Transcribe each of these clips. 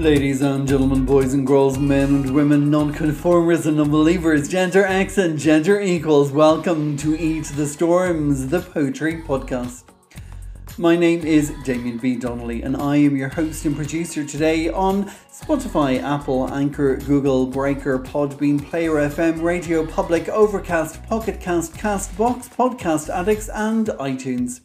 Ladies and gentlemen, boys and girls, men and women, non-conformers and non-believers, gender X and gender equals, welcome to Eat the Storms, the poetry podcast. My name is Damien B Donnelly and I am your host and producer today on Spotify, Apple, Anchor, Google, Breaker, Podbean, Player FM, Radio Public, Overcast, Pocket Cast, Castbox, Podcast Addicts and iTunes.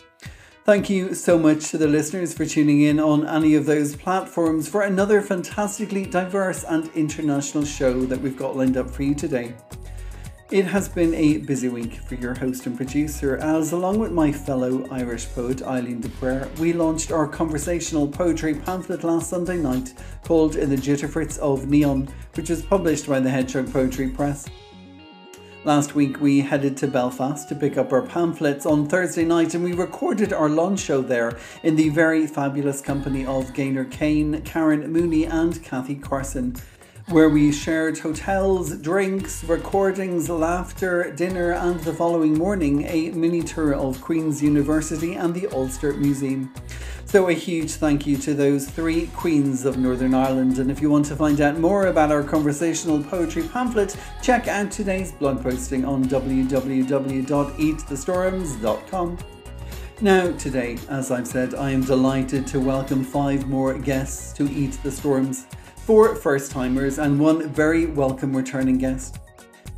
Thank you so much to the listeners for tuning in on any of those platforms for another fantastically diverse and international show that we've got lined up for you today. It has been a busy week for your host and producer as, along with my fellow Irish poet Eileen de Prayer, we launched our conversational poetry pamphlet last Sunday night called In the Jitterfritz of Neon, which was published by the Hedgehog Poetry Press. Last week we headed to Belfast to pick up our pamphlets on Thursday night and we recorded our launch show there in the very fabulous company of Gaynor Kane, Karen Mooney and Kathy Carson, where we shared hotels, drinks, recordings, laughter, dinner and the following morning a mini tour of Queen's University and the Ulster Museum. So a huge thank you to those three queens of Northern Ireland, and if you want to find out more about our conversational poetry pamphlet, check out today's blog posting on www.eatthestorms.com. Now today, as I've said, I am delighted to welcome 5 more guests to Eat the Storms, 4 first-timers and 1 very welcome returning guest.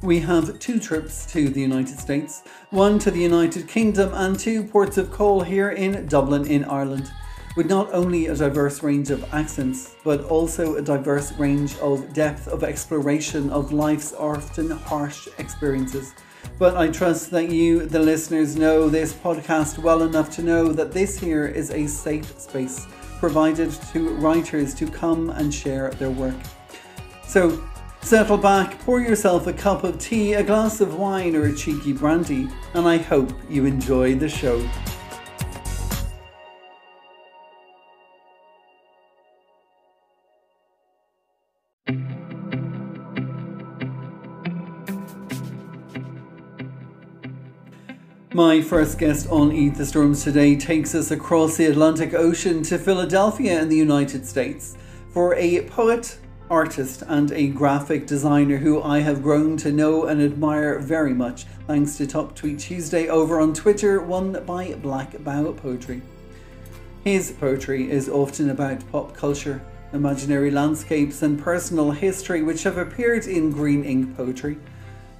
We have 2 trips to the United States, 1 to the United Kingdom and 2 ports of call here in Dublin in Ireland, with not only a diverse range of accents, but also a diverse range of depth of exploration of life's often harsh experiences. But I trust that you, the listeners, know this podcast well enough to know that this here is a safe space provided to writers to come and share their work. So, settle back, pour yourself a cup of tea, a glass of wine or a cheeky brandy, and I hope you enjoy the show. My first guest on Eat the Storms today takes us across the Atlantic Ocean to Philadelphia in the United States for a poet, artist and a graphic designer who I have grown to know and admire very much thanks to Top Tweet Tuesday over on Twitter, won by Black Bow Poetry. His poetry is often about pop culture, imaginary landscapes and personal history which have appeared in Green Ink Poetry,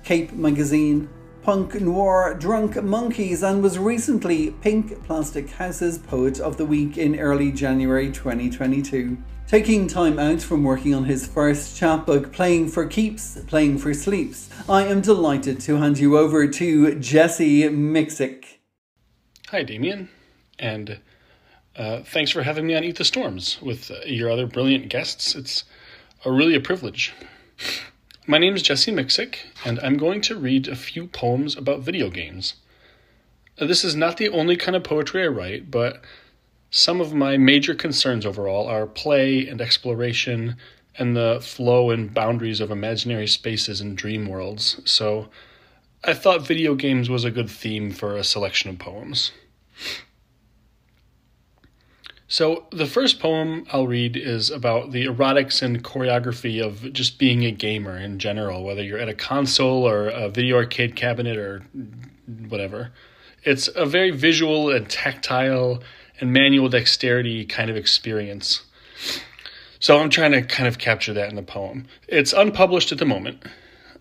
Cape Magazine, Punk Noir, Drunk Monkeys and was recently Pink Plastic House's Poet of the Week in early January 2022. Taking time out from working on his first chapbook, Playing for Keeps, Playing for Sleeps, I am delighted to hand you over to Jesse Miksic. Hi Damien, and thanks for having me on Eat the Storms with your other brilliant guests. It's really a privilege. My name is Jesse Miksic, and I'm going to read a few poems about video games. This is not the only kind of poetry I write, but some of my major concerns overall are play and exploration and the flow and boundaries of imaginary spaces and dream worlds, so I thought video games was a good theme for a selection of poems. So the first poem I'll read is about the erotics and choreography of just being a gamer in general, whether you're at a console or a video arcade cabinet or whatever. It's a very visual and tactile and manual dexterity kind of experience. So I'm trying to kind of capture that in the poem. It's unpublished at the moment.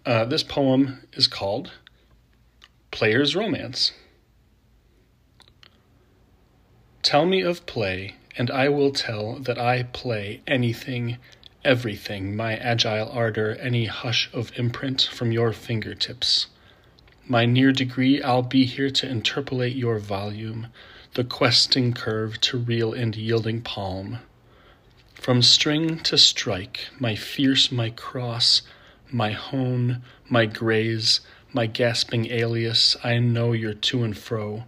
This poem is called Player's Romance. Tell me of play, and I will tell that I play anything, everything, my agile ardor, any hush of imprint from your fingertips. My near degree, I'll be here to interpolate your volume, the questing curve to real and yielding palm. From string to strike, my fierce, my cross, my hone, my graze, my gasping alias, I know your to and fro.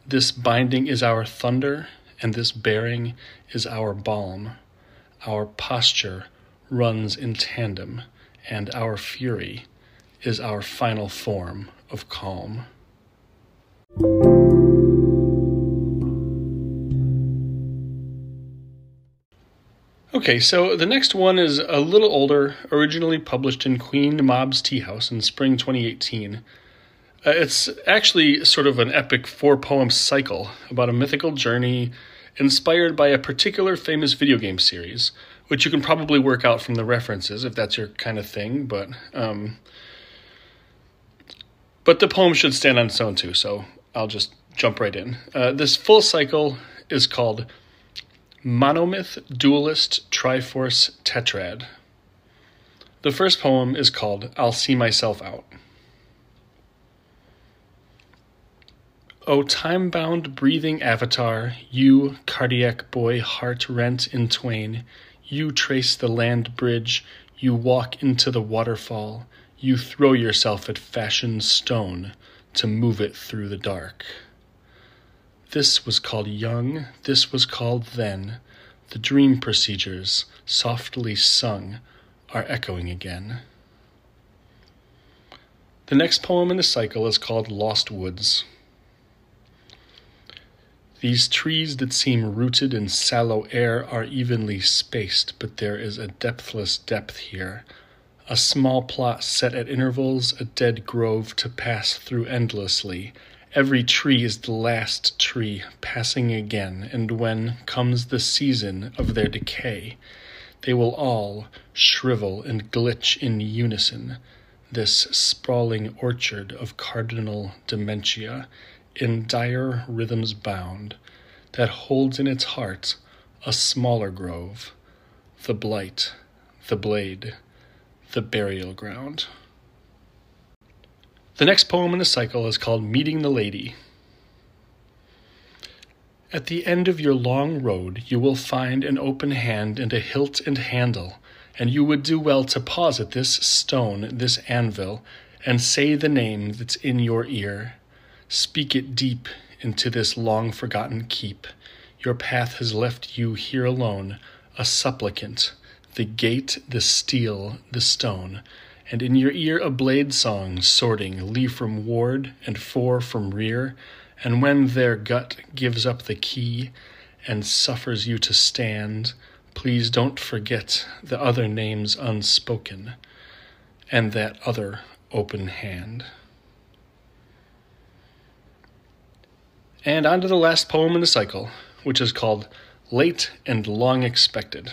This binding is our thunder, and this bearing is our balm. Our posture runs in tandem, and our fury is our final form of calm. Okay, so the next one is a little older, originally published in Queen Mob's Tea House in spring 2018. It's actually sort of an epic 4-poem cycle about a mythical journey inspired by a particular famous video game series, which you can probably work out from the references if that's your kind of thing, but the poem should stand on its own too, so I'll just jump right in. This full cycle is called Monomyth Duelist Triforce Tetrad. The first poem is called I'll See Myself Out. O time-bound breathing avatar, you, cardiac boy, heart rent in twain, you trace the land bridge, you walk into the waterfall, you throw yourself at fashioned stone to move it through the dark. This was called young, this was called then. The dream procedures, softly sung, are echoing again. The next poem in the cycle is called Lost Woods. These trees that seem rooted in sallow air are evenly spaced, but there is a depthless depth here. A small plot set at intervals, a dead grove to pass through endlessly. Every tree is the last tree, passing again, and when comes the season of their decay, they will all shrivel and glitch in unison, this sprawling orchard of cardinal dementia, in dire rhythms bound, that holds in its heart a smaller grove, the blight, the blade, the burial ground. The next poem in the cycle is called Meeting the Lady. At the end of your long road, you will find an open hand and a hilt and handle, and you would do well to pause at this stone, this anvil, and say the name that's in your ear. Speak it deep into this long-forgotten keep. Your path has left you here alone, a supplicant, the gate, the steel, the stone, and in your ear a blade song sorting Lee from ward and four from rear, and when their gut gives up the key and suffers you to stand, please don't forget the other names unspoken and that other open hand. And on to the last poem in the cycle, which is called Late and Long Expected.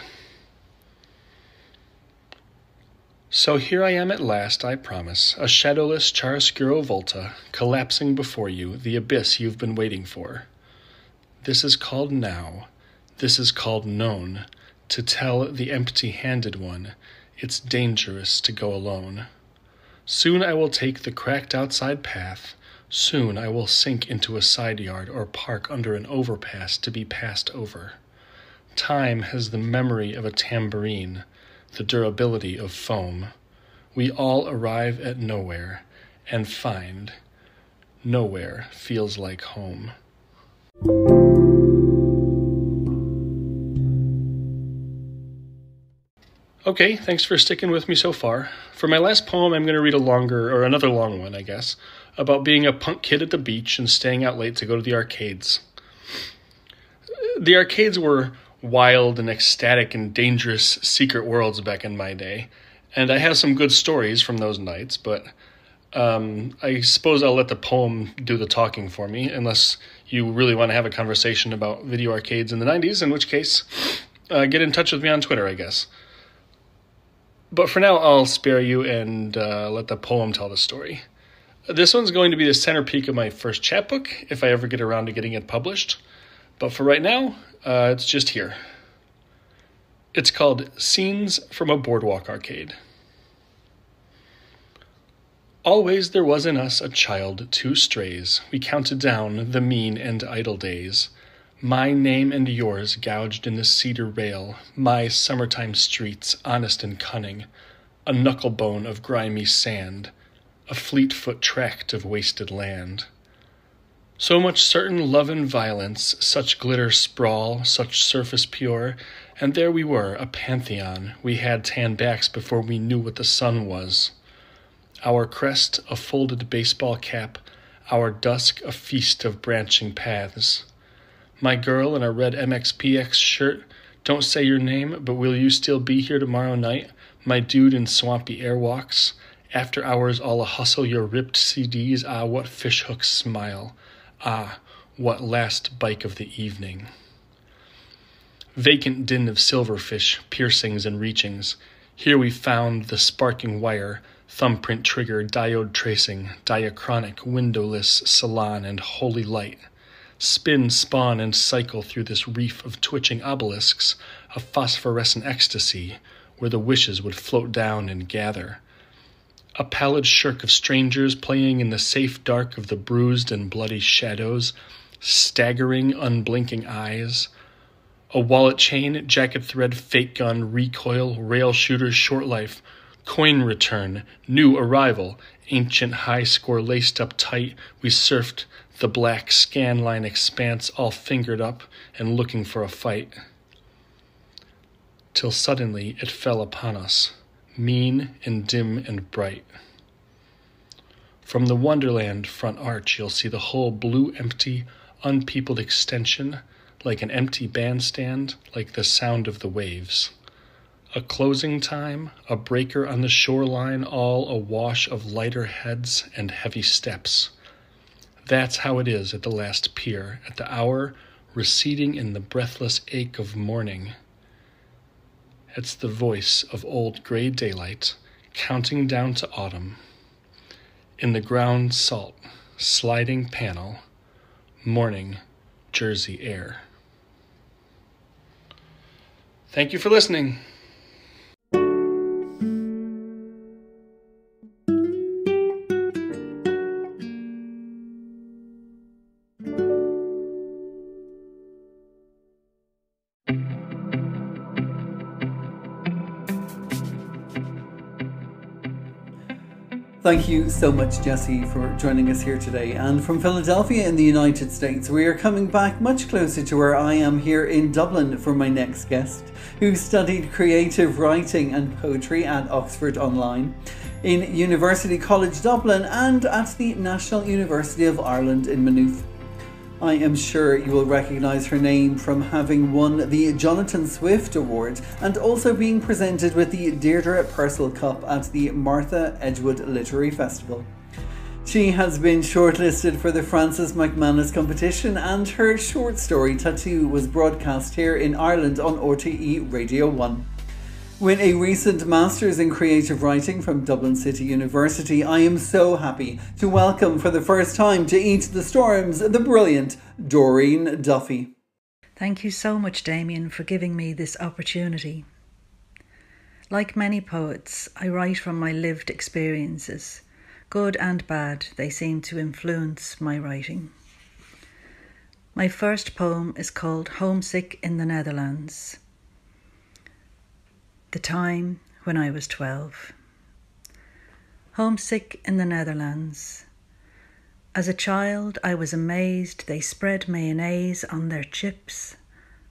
So here I am at last, I promise, a shadowless chiaroscuro volta, collapsing before you, the abyss you've been waiting for. This is called now, this is called known, to tell the empty-handed one, it's dangerous to go alone. Soon I will take the cracked outside path, soon I will sink into a side yard or park under an overpass to be passed over. Time has the memory of a tambourine, the durability of foam. We all arrive at nowhere and find nowhere feels like home. Okay, thanks for sticking with me so far. For my last poem, I'm going to read another long one, I guess, about being a punk kid at the beach and staying out late to go to the arcades. The arcades were wild and ecstatic and dangerous secret worlds back in my day, and I have some good stories from those nights, but I suppose I'll let the poem do the talking for me, unless you really want to have a conversation about video arcades in the 90s, in which case, get in touch with me on Twitter, I guess. But for now, I'll spare you and let the poem tell the story. This one's going to be the center peak of my first chapbook, if I ever get around to getting it published. But for right now, it's just here. It's called Scenes from a Boardwalk Arcade. Always there was in us a child, two strays. We counted down the mean and idle days. My name and yours gouged in the cedar rail, my summertime streets honest and cunning, a knucklebone of grimy sand, a fleet-foot tract of wasted land. So much certain love and violence, such glitter sprawl, such surface pure, and there we were, a pantheon. We had tan backs before we knew what the sun was. Our crest, a folded baseball cap, our dusk, a feast of branching paths. My girl in a red MXPX shirt, Don't say your name, but will you still be here tomorrow night? My dude in swampy airwalks. After hours, all a hustle your ripped CDs. Ah, what fishhooks smile. Ah, what last bike of the evening. Vacant din of silverfish, piercings and reachings. Here we found the sparking wire, thumbprint trigger, diode tracing, diachronic, windowless salon and holy light. Spin, spawn, and cycle through this reef of twitching obelisks, a phosphorescent ecstasy, where the wishes would float down and gather. A pallid shirk of strangers playing in the safe dark of the bruised and bloody shadows, staggering, unblinking eyes. A wallet chain, jacket thread, fake gun, recoil, rail shooter, short life, coin return, new arrival, ancient high score laced up tight. We surfed the black scan line expanse, all fingered up and looking for a fight. Till suddenly it fell upon us, mean and dim and bright. From the Wonderland front arch you'll see the whole blue empty, unpeopled extension, like an empty bandstand, like the sound of the waves. A closing time, a breaker on the shoreline, all a wash of lighter heads and heavy steps. That's how it is at the last pier, at the hour receding in the breathless ache of morning. It's the voice of old gray daylight, counting down to autumn. In the ground salt, sliding panel, morning, Jersey air. Thank you for listening. Thank you so much, Jesse, for joining us here today. And from Philadelphia in the United States, we are coming back much closer to where I am here in Dublin for my next guest, who studied creative writing and poetry at Oxford Online, in University College Dublin, and at the National University of Ireland in Maynooth. I am sure you will recognise her name from having won the Jonathan Swift Award and also being presented with the Deirdre Purcell Cup at the Martha Edgewood Literary Festival. She has been shortlisted for the Frances McManus competition, and her short story Tattoo was broadcast here in Ireland on RTE Radio 1. With a recent Masters in Creative Writing from Dublin City University, I am so happy to welcome for the first time to Eat the Storms the brilliant Doreen Duffy. Thank you so much, Damien, for giving me this opportunity. Like many poets, I write from my lived experiences. Good and bad, they seem to influence my writing. My first poem is called Homesick in the Netherlands. The time when I was 12. Homesick in the Netherlands. As a child, I was amazed they spread mayonnaise on their chips.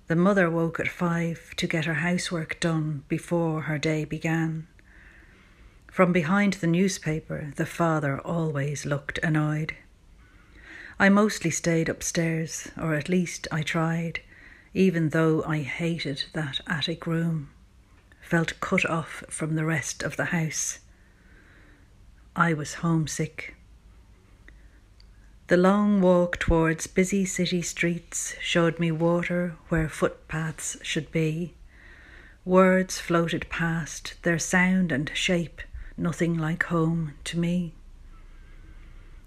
The mother woke at 5 to get her housework done before her day began. From behind the newspaper, the father always looked annoyed. I mostly stayed upstairs, or at least I tried, even though I hated that attic room. Felt cut off from the rest of the house. I was homesick. The long walk towards busy city streets showed me water where footpaths should be. Words floated past, their sound and shape nothing like home to me.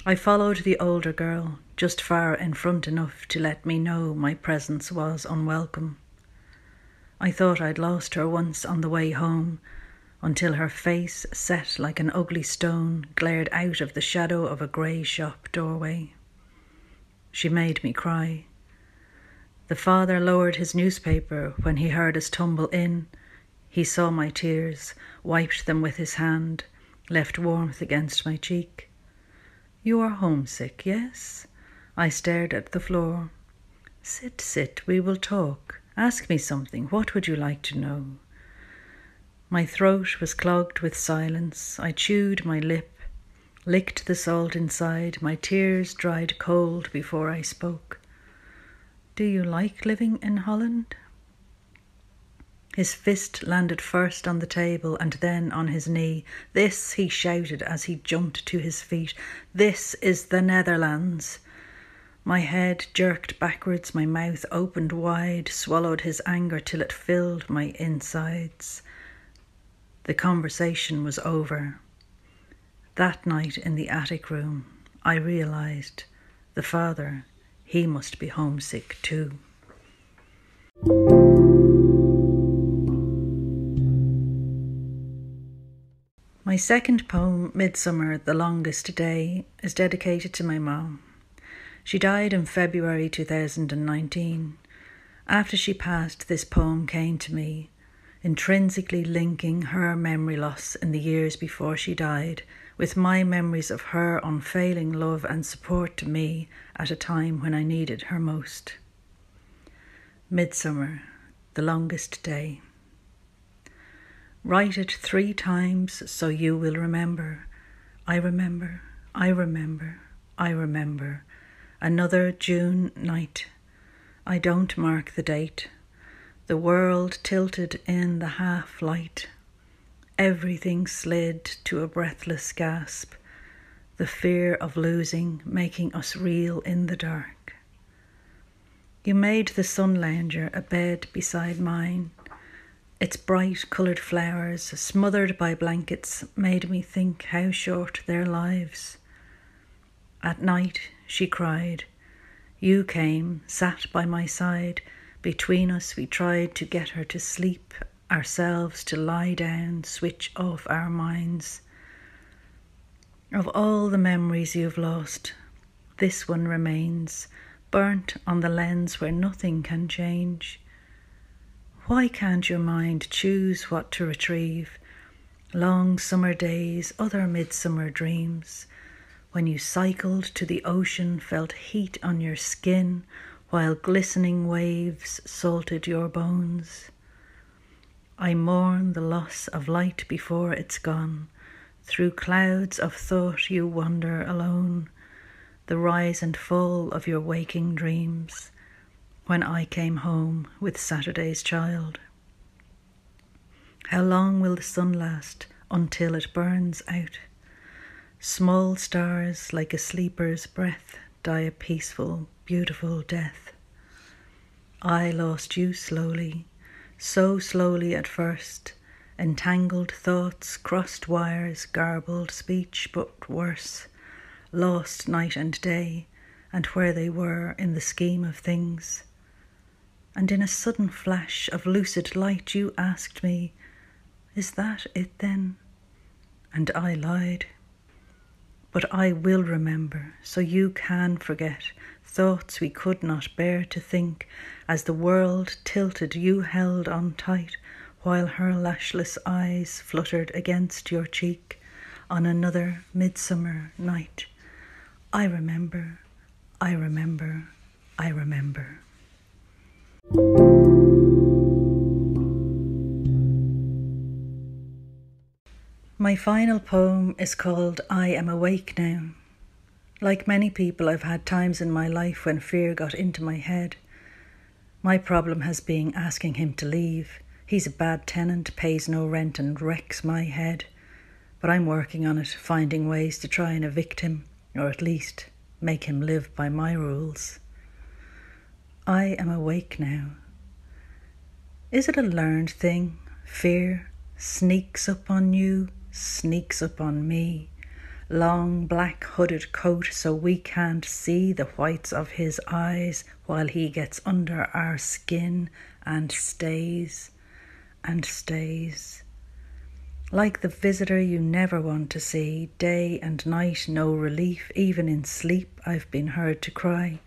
I followed the older girl, just far in front enough to let me know my presence was unwelcome. I thought I'd lost her once on the way home, until her face, set like an ugly stone, glared out of the shadow of a grey shop doorway. She made me cry. The father lowered his newspaper when he heard us tumble in. He saw my tears, wiped them with his hand, left warmth against my cheek. You are homesick, yes? I stared at the floor. Sit, sit, we will talk. Ask me something. What would you like to know? My throat was clogged with silence. I chewed my lip, licked the salt inside. My tears dried cold before I spoke. Do you like living in Holland? His fist landed first on the table and then on his knee. "This," he shouted as he jumped to his feet. "This is the Netherlands." My head jerked backwards, my mouth opened wide, swallowed his anger till it filled my insides. The conversation was over. That night in the attic room, I realised the father, he must be homesick too. My second poem, Midsummer, The Longest Day, is dedicated to my mom. She died in February 2019. After she passed, this poem came to me, intrinsically linking her memory loss in the years before she died with my memories of her unfailing love and support to me at a time when I needed her most. Midsummer, The Longest Day. Write it 3 times so you will remember. I remember, I remember, I remember. Another June night. I don't mark the date. The world tilted in the half-light. Everything slid to a breathless gasp. The fear of losing making us reel in the dark. You made the sun lounger a bed beside mine. Its bright coloured flowers, smothered by blankets, made me think how short their lives. At night, she cried. You came, sat by my side. Between us, we tried to get her to sleep, ourselves to lie down, switch off our minds. Of all the memories you've lost, this one remains, burnt on the lens where nothing can change. Why can't your mind choose what to retrieve? Long summer days, other midsummer dreams, when you cycled to the ocean, felt heat on your skin, while glistening waves salted your bones. I mourn the loss of light before it's gone. Through clouds of thought you wander alone, the rise and fall of your waking dreams, when I came home with Saturday's child. How long will the sun last until it burns out? Small stars like a sleeper's breath die a peaceful, beautiful death. I lost you slowly, so slowly at first. Entangled thoughts, crossed wires, garbled speech, but worse. Lost night and day, and where they were in the scheme of things. And in a sudden flash of lucid light you asked me, is that it then? And I lied. But I will remember, so you can forget, thoughts we could not bear to think. As the world tilted, you held on tight, while her lashless eyes fluttered against your cheek on another midsummer night. I remember, I remember, I remember. My final poem is called I Am Awake Now. Like many people, I've had times in my life when fear got into my head. My problem has been asking him to leave. He's a bad tenant, pays no rent and wrecks my head. But I'm working on it, finding ways to try and evict him, or at least make him live by my rules. I am awake now. Is it a learned thing? Fear sneaks up on you, sneaks up on me. Long black hooded coat so we can't see the whites of his eyes while he gets under our skin and stays and stays. Like the visitor you never want to see, day and night no relief, even in sleep I've been heard to cry.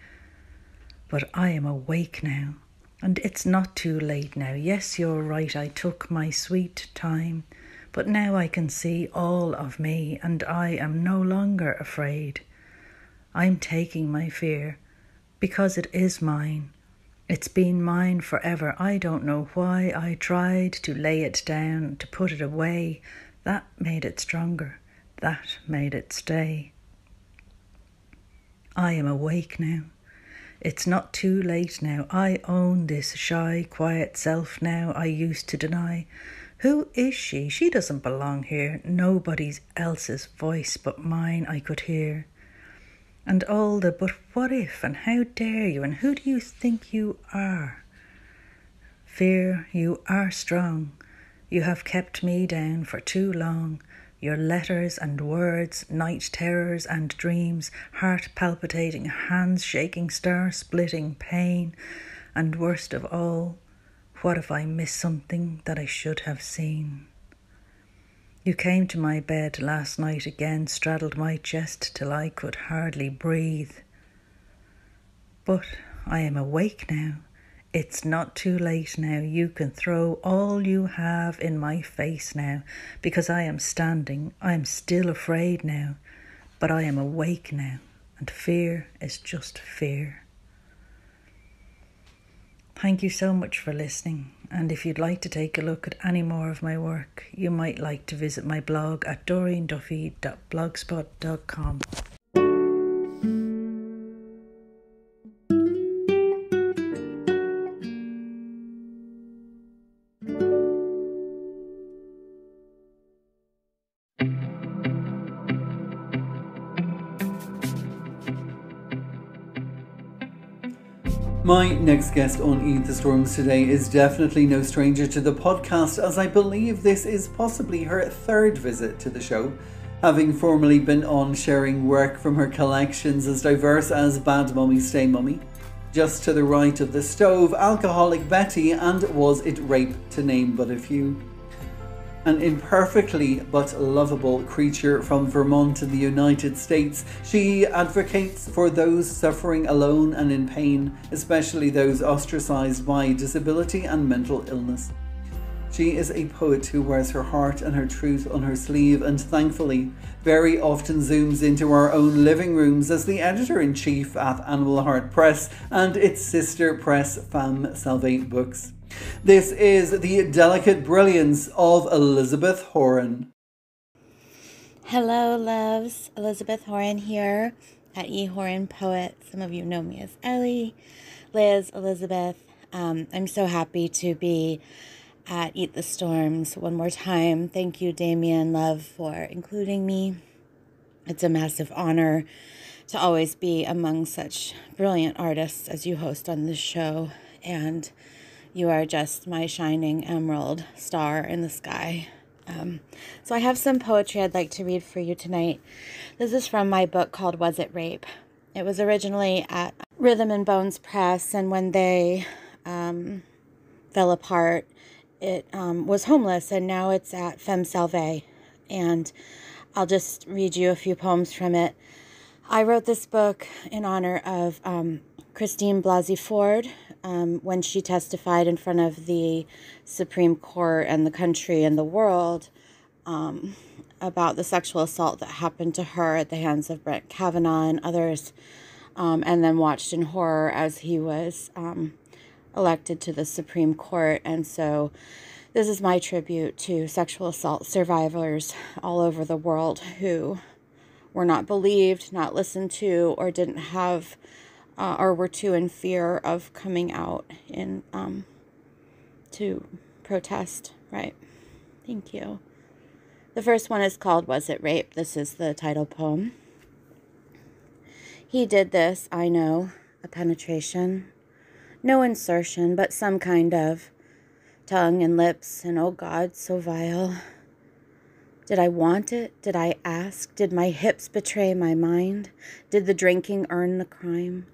But I am awake now, and it's not too late now. Yes, you're right, I took my sweet time, but now I can see all of me, and I am no longer afraid. I'm taking my fear, because it is mine. It's been mine forever. I don't know why I tried to lay it down, to put it away. That made it stronger. That made it stay. I am awake now. It's not too late now. I own this shy, quiet self now I used to deny. Who is she? She doesn't belong here. Nobody else's voice but mine I could hear. And all the but what if and how dare you and who do you think you are? Fear, you are strong. You have kept me down for too long. Your letters and words, night terrors and dreams, heart palpitating, hands shaking, star splitting pain. And worst of all, what if I miss something that I should have seen? You came to my bed last night again, straddled my chest till I could hardly breathe. But I am awake now. It's not too late now. You can throw all you have in my face now, because I am standing. I am still afraid now, but I am awake now, and fear is just fear. Thank you so much for listening, and if you'd like to take a look at any more of my work, you might like to visit my blog at doreenduffy.blogspot.com. My next guest on Eat the Storms today is definitely no stranger to the podcast, as I believe this is possibly her third visit to the show, having formerly been on sharing work from her collections as diverse as Bad Mummy Stay Mummy, Just to the Right of the Stove, Alcoholic Betty, and Was It Rape, to name but a few. An imperfectly but lovable creature from Vermont in the United States, she advocates for those suffering alone and in pain, especially those ostracized by disability and mental illness. She is a poet who wears her heart and her truth on her sleeve, and thankfully very often zooms into our own living rooms as the editor-in-chief at Animal Heart Press and its sister press Femme Salvate Books. This is the delicate brilliance of Elisabeth Horan. Hello, loves. Elisabeth Horan here at E. Horan Poet. Some of you know me as Ellie, Liz, Elizabeth. I'm so happy to be at Eat the Storms one more time. Thank you, Damien Love, for including me. It's a massive honor to always be among such brilliant artists as you host on this show, and you are just my shining emerald star in the sky. So I have some poetry I'd like to read for you tonight. This is from my book called Was It Rape? It was originally at Rhythm and Bones Press, and when they fell apart, it was homeless, and now it's at Femme Salvate. And I'll just read you a few poems from it. I wrote this book in honor of Christine Blasey Ford, when she testified in front of the Supreme Court and the country and the world about the sexual assault that happened to her at the hands of Brett Kavanaugh and others, and then watched in horror as he was elected to the Supreme Court. And so this is my tribute to sexual assault survivors all over the world who were not believed, not listened to, or didn't have or were too in fear of coming out in to protest, right? Thank you. The first one is called Was It Rape? This is the title poem. He did this, I know, a penetration. No insertion, but some kind of tongue and lips, and oh God, so vile. Did I want it? Did I ask? Did my hips betray my mind? Did the drinking earn the crime?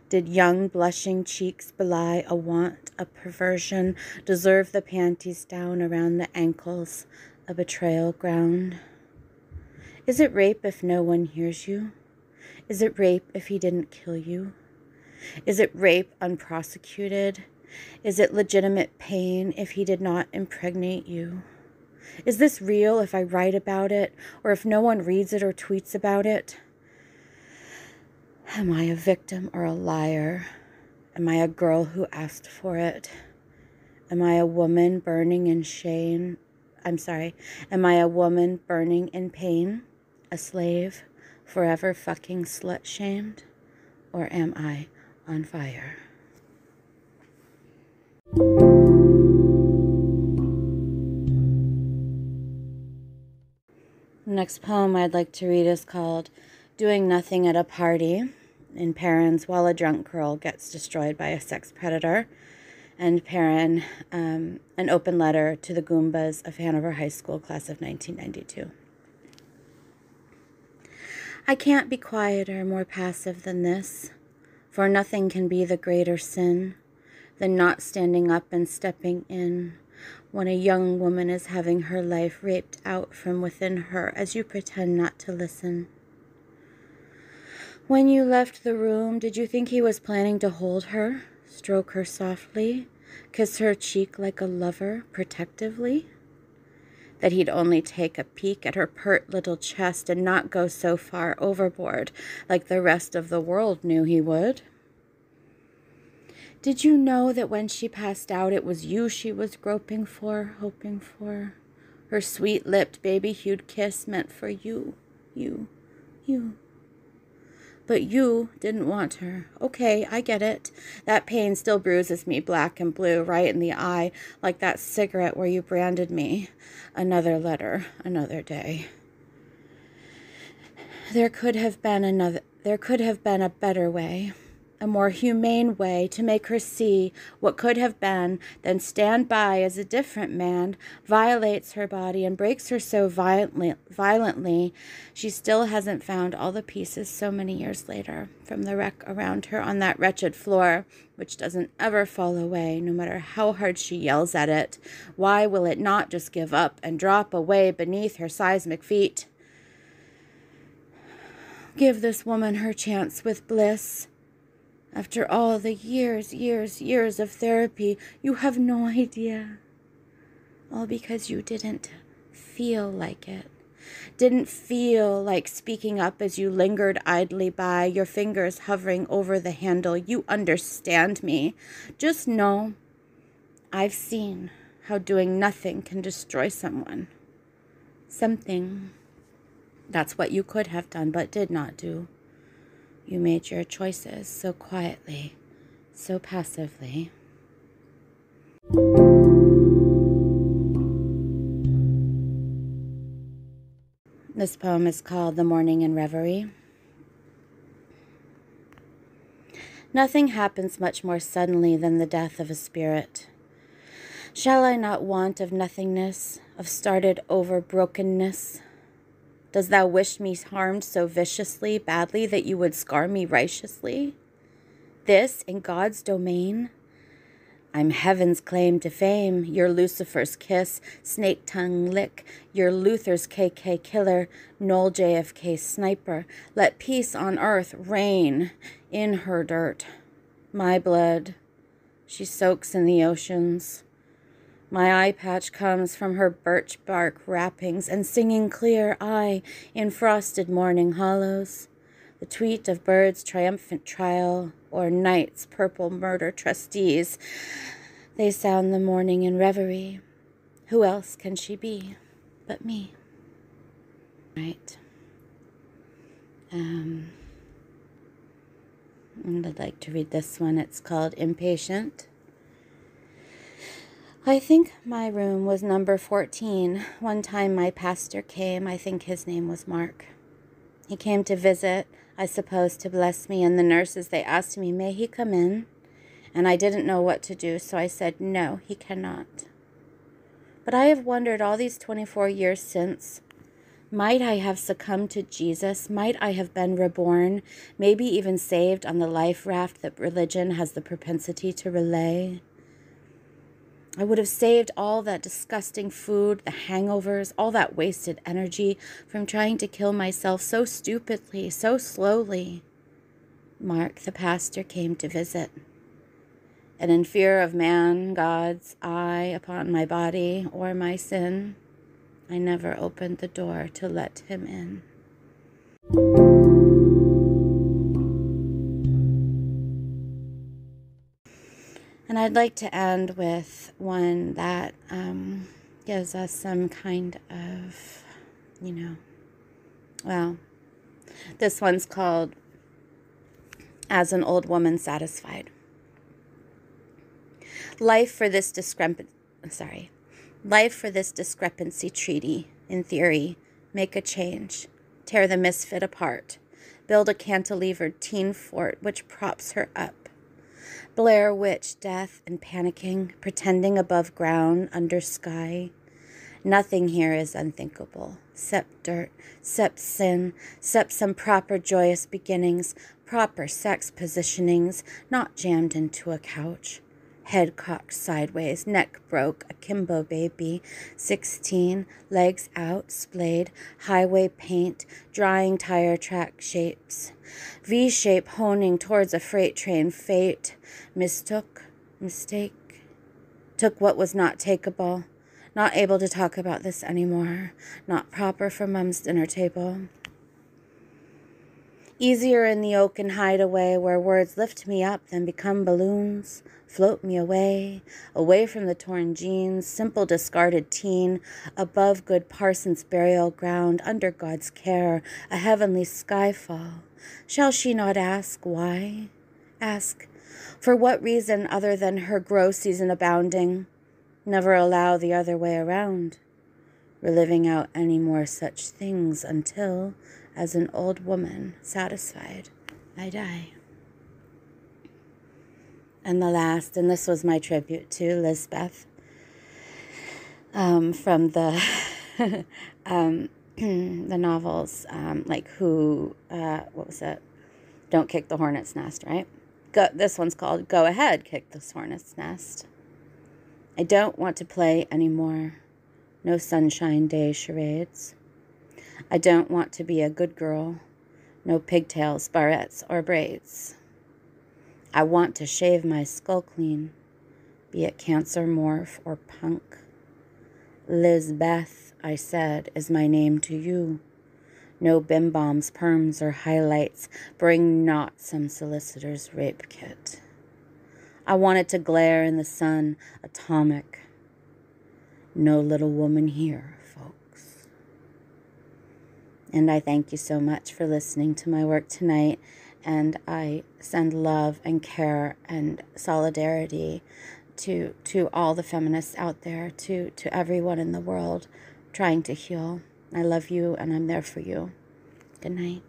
Did young blushing cheeks belie a want, a perversion, deserve the panties down around the ankles, a betrayal ground? Is it rape if no one hears you? Is it rape if he didn't kill you? Is it rape unprosecuted? Is it legitimate pain if he did not impregnate you? Is this real if I write about it, or if no one reads it or tweets about it? Am I a victim or a liar? Am I a girl who asked for it? Am I a woman burning in shame? Am I a woman burning in pain? A slave, forever fucking slut-shamed? Or am I on fire. The next poem I'd like to read is called Doing Nothing at a Party in Perrin's While a Drunk Girl Gets Destroyed by a Sex Predator, and Perrin, an open letter to the Goombas of Hanover High School, class of 1992. I can't be quieter, more passive than this, for nothing can be the greater sin than not standing up and stepping in when a young woman is having her life raped out from within her as you pretend not to listen. When you left the room, did you think he was planning to hold her, stroke her softly, kiss her cheek like a lover, protectively? That he'd only take a peek at her pert little chest and not go so far overboard like the rest of the world knew he would? Did you know that when she passed out, it was you she was groping for, hoping for? Her sweet-lipped, baby-hued kiss meant for you. But you didn't want her. Okay, I get it. That pain still bruises me black and blue right in the eye, like that cigarette where you branded me. Another letter, another day. There could have been a better way. A more humane way to make her see what could have been than stand by as a different man violates her body and breaks her so violently she still hasn't found all the pieces so many years later from the wreck around her on that wretched floor, which doesn't ever fall away no matter how hard she yells at it. Why will it not just give up and drop away beneath her seismic feet? Give this woman her chance with bliss. After all the years of therapy, you have no idea. All because you didn't feel like it. Didn't feel like speaking up as you lingered idly by, your fingers hovering over the handle. You understand me. Just know I've seen how doing nothing can destroy someone. Something. That's what you could have done but did not do. You made your choices so quietly, so passively. This poem is called The Morning in Reverie. Nothing happens much more suddenly than the death of a spirit. Shall I not want of nothingness, of started over brokenness? Does thou wish me harmed so viciously, badly, that you would scar me righteously? This in God's domain? I'm heaven's claim to fame, your Lucifer's kiss, snake tongue lick, your Luther's KK killer, Knoll JFK sniper. Let peace on earth reign in her dirt. My blood, she soaks in the oceans. My eye patch comes from her birch bark wrappings, and singing clear, I, in frosted morning hollows, the tweet of birds' triumphant trial, or night's purple murder trustees, they sound the morning in reverie. Who else can she be but me? Right. And I'd like to read this one. It's called Impatient. I think my room was number 14. One time my pastor came. I think his name was Mark. He came to visit, I suppose to bless me, and the nurses, they asked me, may he come in? And I didn't know what to do, so I said, no, he cannot. But I have wondered all these 24 years since, might I have succumbed to Jesus? Might I have been reborn, maybe even saved on the life raft that religion has the propensity to relay? I would have saved all that disgusting food, the hangovers, all that wasted energy from trying to kill myself so stupidly, so slowly. Mark, the pastor, came to visit. And in fear of man, God's eye upon my body or my sin, I never opened the door to let him in. And I'd like to end with one that gives us some kind of, this one's called as an old woman satisfied. Life for this discrepancy treaty, in theory, make a change, tear the misfit apart, build a cantilevered teen fort which props her up. Blair Witch, death and panicking, pretending above ground, under sky. Nothing here is unthinkable, except dirt, except sin, except some proper joyous beginnings, proper sex positionings, not jammed into a couch. Head cocked sideways, neck broke, akimbo baby, 16, legs out, splayed, highway paint, drying tire track shapes. V-shape honing towards a freight train, fate, mistake, took what was not takeable, not able to talk about this anymore, not proper for Mum's dinner table. Easier in the oaken hideaway where words lift me up then become balloons, float me away, away from the torn jeans, simple discarded teen, above good parson's burial ground, under God's care, a heavenly skyfall. Shall she not ask why? Ask, for what reason other than her grow season abounding? Never allow the other way around, reliving out any more such things until, as an old woman satisfied, I die. And the last, and this was my tribute to Elisabeth, from the the novels, what was it? Don't Kick the Hornet's Nest, right? This one's called Go Ahead, Kick the Hornet's Nest. I don't want to play anymore. No sunshine day charades. I don't want to be a good girl. No pigtails, barrettes, or braids. I want to shave my skull clean, be it cancer, morph, or punk. Lizbeth, I said, is my name to you. No bim bombs, perms, or highlights. Bring not some solicitor's rape kit. I wanted to glare in the sun, atomic. No little woman here, folks. And I thank you so much for listening to my work tonight. And I send love and care and solidarity to all the feminists out there, to everyone in the world trying to heal. I love you and I'm there for you. Good night.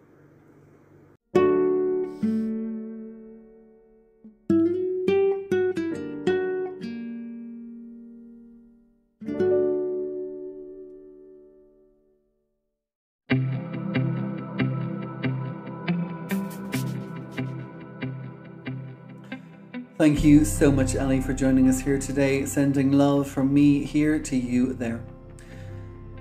Thank you so much, Ellie, for joining us here today. Sending love from me here to you there.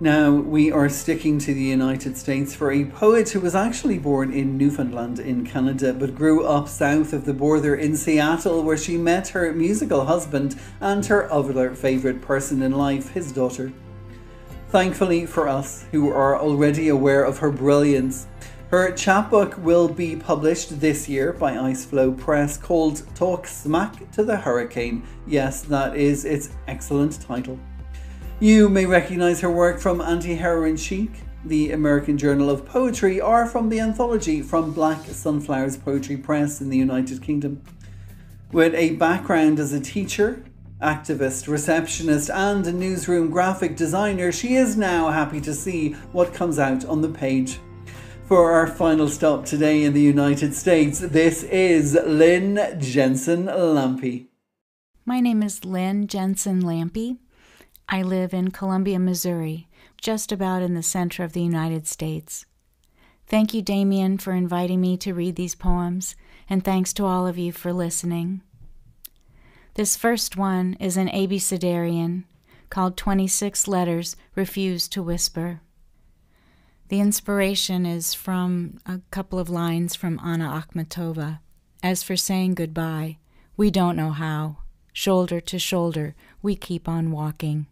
Now, we are sticking to the United States for a poet who was actually born in Newfoundland in Canada, but grew up south of the border in Seattle, where she met her musical husband and her other favourite person in life, his daughter. Thankfully for us, who are already aware of her brilliance, her chapbook will be published this year by Iceflow Press, called Talk Smack to the Hurricane. Yes, that is its excellent title. You may recognise her work from Anti-Heroin Chic, the American Journal of Poetry, or from the anthology from Black Sunflowers Poetry Press in the United Kingdom. With a background as a teacher, activist, receptionist, and a newsroom graphic designer, she is now happy to see what comes out on the page. For our final stop today in the United States, this is Lynne Jensen Lampe. My name is Lynne Jensen Lampe. I live in Columbia, Missouri, just about in the center of the United States. Thank you, Damien, for inviting me to read these poems, and thanks to all of you for listening. This first one is an abecedarian called 26 Letters Refused to Whisper. The inspiration is from a couple of lines from Anna Akhmatova. As for saying goodbye, we don't know how. Shoulder to shoulder, we keep on walking.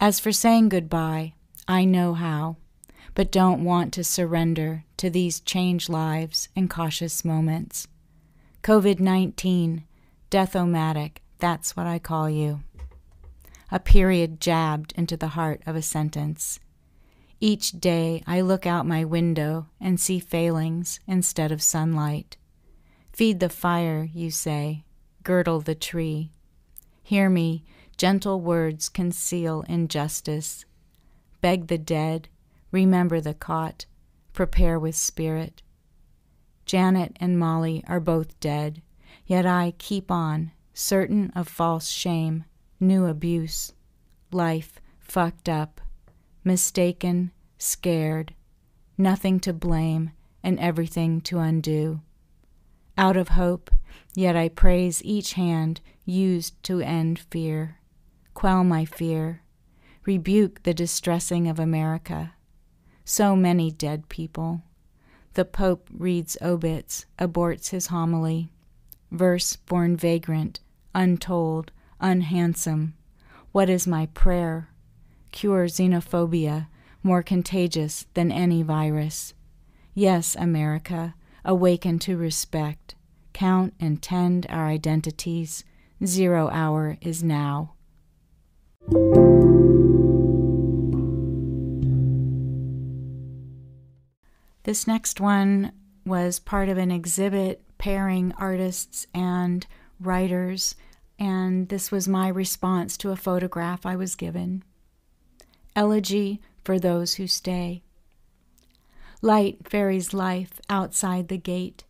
As for saying goodbye, I know how, but don't want to surrender to these changed lives and cautious moments. COVID-19, death-o-matic, that's what I call you. A period jabbed into the heart of a sentence. Each day I look out my window and see failings instead of sunlight. Feed the fire, you say, girdle the tree. Hear me, gentle words conceal injustice. Beg the dead, remember the caught, prepare with spirit. Janet and Molly are both dead, yet I keep on, certain of false shame, new abuse, life fucked up, mistaken, scared, nothing to blame and everything to undo. Out of hope, yet I praise each hand used to end fear. Quell my fear, rebuke the distressing of America. So many dead people. The Pope reads obits, aborts his homily. Verse born vagrant, untold, unhandsome. What is my prayer? Cure xenophobia, more contagious than any virus. Yes, America, awaken to respect. Count and tend our identities. 0 hour is now. This next one was part of an exhibit pairing artists and writers, and this was my response to a photograph I was given. Elegy for those who stay. Light ferries life outside the gate,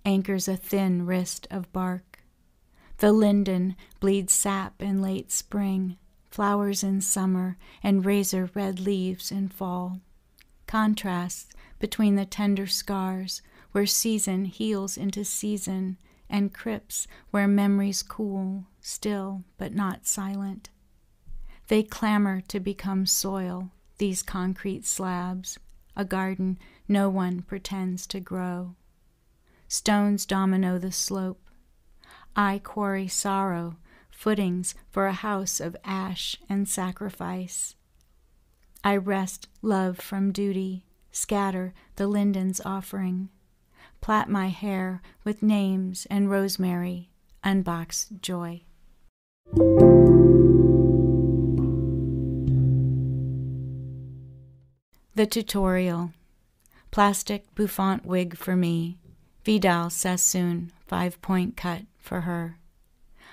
anchors a thin wrist of bark. The linden bleeds sap in late spring, flowers in summer, and razor red leaves in fall. Contrasts between the tender scars where season heals into season and crypts where memories cool, still but not silent. They clamor to become soil, these concrete slabs, a garden no one pretends to grow. Stones domino the slope. I quarry sorrow, footings for a house of ash and sacrifice. I wrest love from duty, scatter the linden's offering, plait my hair with names and rosemary, unbox joy. The tutorial. Plastic bouffant wig for me. Vidal Sassoon 5-point cut for her.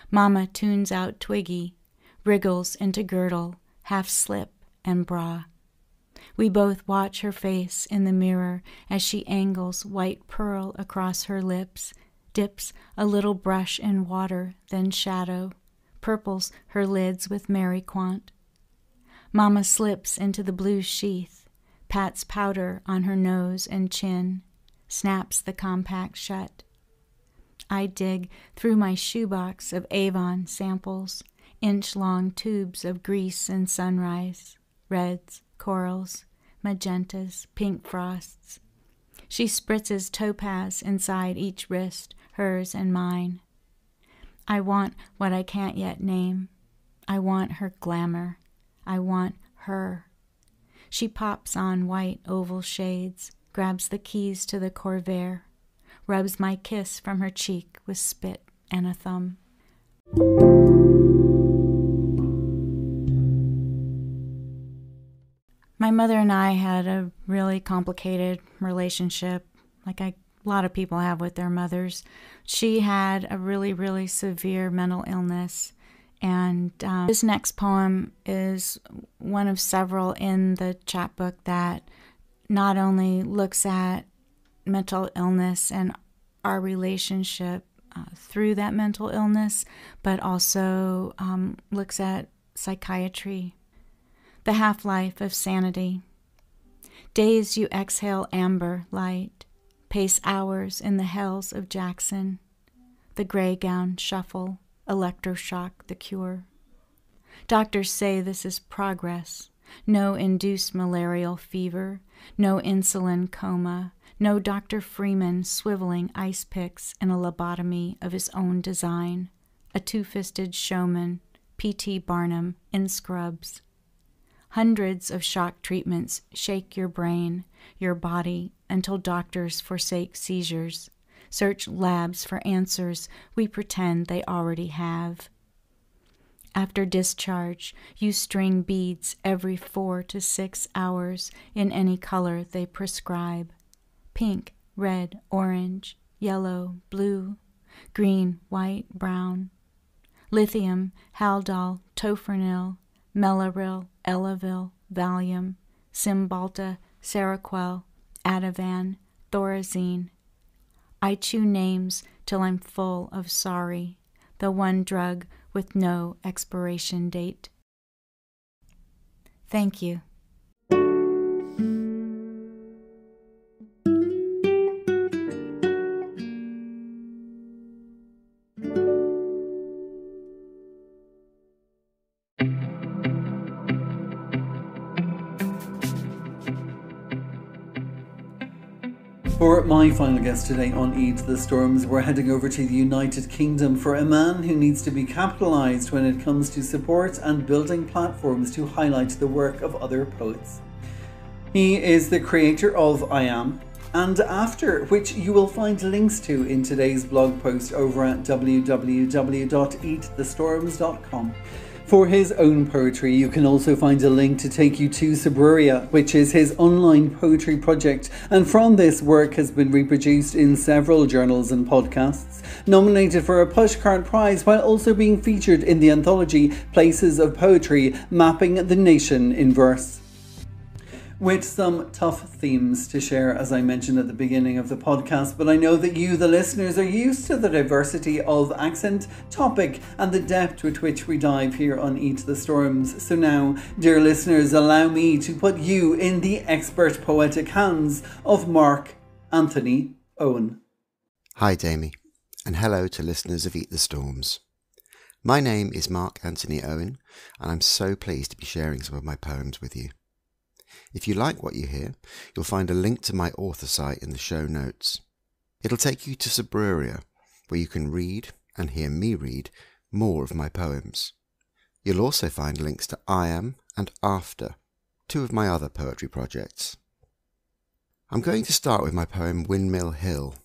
Mama tunes out Twiggy, wriggles into girdle, half slip and bra. We both watch her face in the mirror as she angles white pearl across her lips, dips a little brush in water, then shadow, purples her lids with Mary Quant. Mama slips into the blue sheath, pats powder on her nose and chin, snaps the compact shut. I dig through my shoebox of Avon samples, inch-long tubes of grease and sunrise, reds, corals, magentas, pink frosts. She spritzes topaz inside each wrist, hers and mine. I want what I can't yet name. I want her glamour. I want her. She pops on white oval shades, grabs the keys to the Corvair, rubs my kiss from her cheek with spit and a thumb. My mother and I had a really complicated relationship, like a lot of people have with their mothers. She had a really, really severe mental illness, and this next poem is one of several in the chapbook that not only looks at mental illness and our relationship through that mental illness, but also looks at psychiatry. The half-life of sanity. Days you exhale amber light, pace hours in the hells of Jackson. The gray gown shuffle, electroshock the cure. Doctors say this is progress. No induced malarial fever, no insulin coma, no Dr. Freeman swiveling ice picks in a lobotomy of his own design, a two-fisted showman, P.T. Barnum in scrubs. Hundreds of shock treatments shake your brain, your body, until doctors forsake seizures, search labs for answers we pretend they already have. After discharge, you string beads every 4 to 6 hours in any color they prescribe. Pink, red, orange, yellow, blue, green, white, brown. Lithium, Haldol, Tofranil, Melaril, Elavil, Valium, Cymbalta, Seroquel, Ativan, Thorazine. I chew names till I'm full of sorry, the one drug with no expiration date. Thank you. For my final guest today on Eat the Storms, we're heading over to the United Kingdom for a man who needs to be capitalised when it comes to support and building platforms to highlight the work of other poets. He is the creator of I Am and After, which you will find links to in today's blog post over at www.eatthestorms.com. For his own poetry, you can also find a link to take you to Subruria, which is his online poetry project, and from this work has been reproduced in several journals and podcasts, nominated for a Pushcart Prize while also being featured in the anthology Places of Poetry, Mapping the Nation in Verse. With some tough themes to share, as I mentioned at the beginning of the podcast, but I know that you, the listeners, are used to the diversity of accent, topic, and the depth with which we dive here on Eat the Storms. So now, dear listeners, allow me to put you in the expert poetic hands of Mark Antony Owen. Hi, Damie, and hello to listeners of Eat the Storms. My name is Mark Antony Owen, and I'm so pleased to be sharing some of my poems with you. If you like what you hear, you'll find a link to my author site in the show notes. It'll take you to Subruria, where you can read and hear me read more of my poems. You'll also find links to I Am and After, two of my other poetry projects. I'm going to start with my poem Windmill Hill.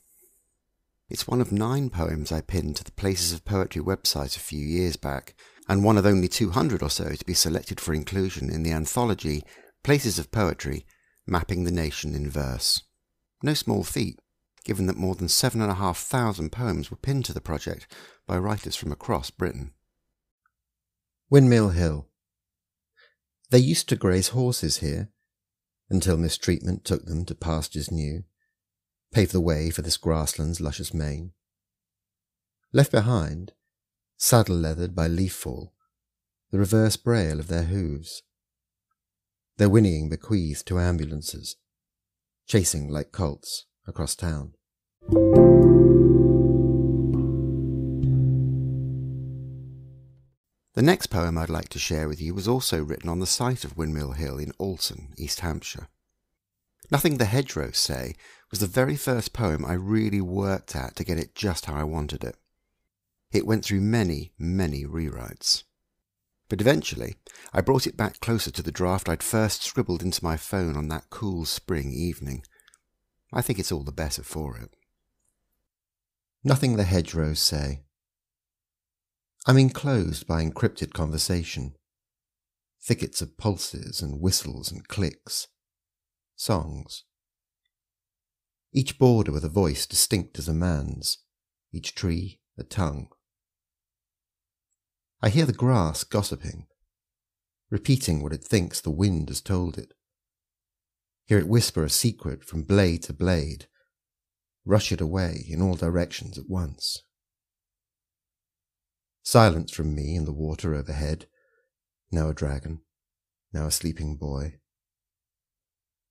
It's one of 9 poems I pinned to the Places of Poetry website a few years back, and one of only 200 or so to be selected for inclusion in the anthology Places of Poetry, Mapping the Nation in Verse. No small feat, given that more than 7,500 poems were pinned to the project by writers from across Britain. Windmill Hill. They used to graze horses here, until mistreatment took them to pastures new, paved the way for this grassland's luscious mane. Left behind, saddle-leathered by leaf fall, the reverse braille of their hooves. Their whinnying bequeathed to ambulances, chasing like colts across town. The next poem I'd like to share with you was also written on the site of Windmill Hill in Alton, East Hampshire. Nothing the Hedgerows Say was the very first poem I really worked at to get it just how I wanted it. It went through many, many rewrites. But eventually, I brought it back closer to the draft I'd first scribbled into my phone on that cool spring evening. I think it's all the better for it. Nothing the Hedgerows Say. I'm enclosed by encrypted conversation, thickets of pulses and whistles and clicks, songs. Each border with a voice distinct as a man's, each tree a tongue. I hear the grass gossiping, repeating what it thinks the wind has told it. Hear it whisper a secret from blade to blade, rush it away in all directions at once. Silence from me in the water overhead, now a dragon, now a sleeping boy.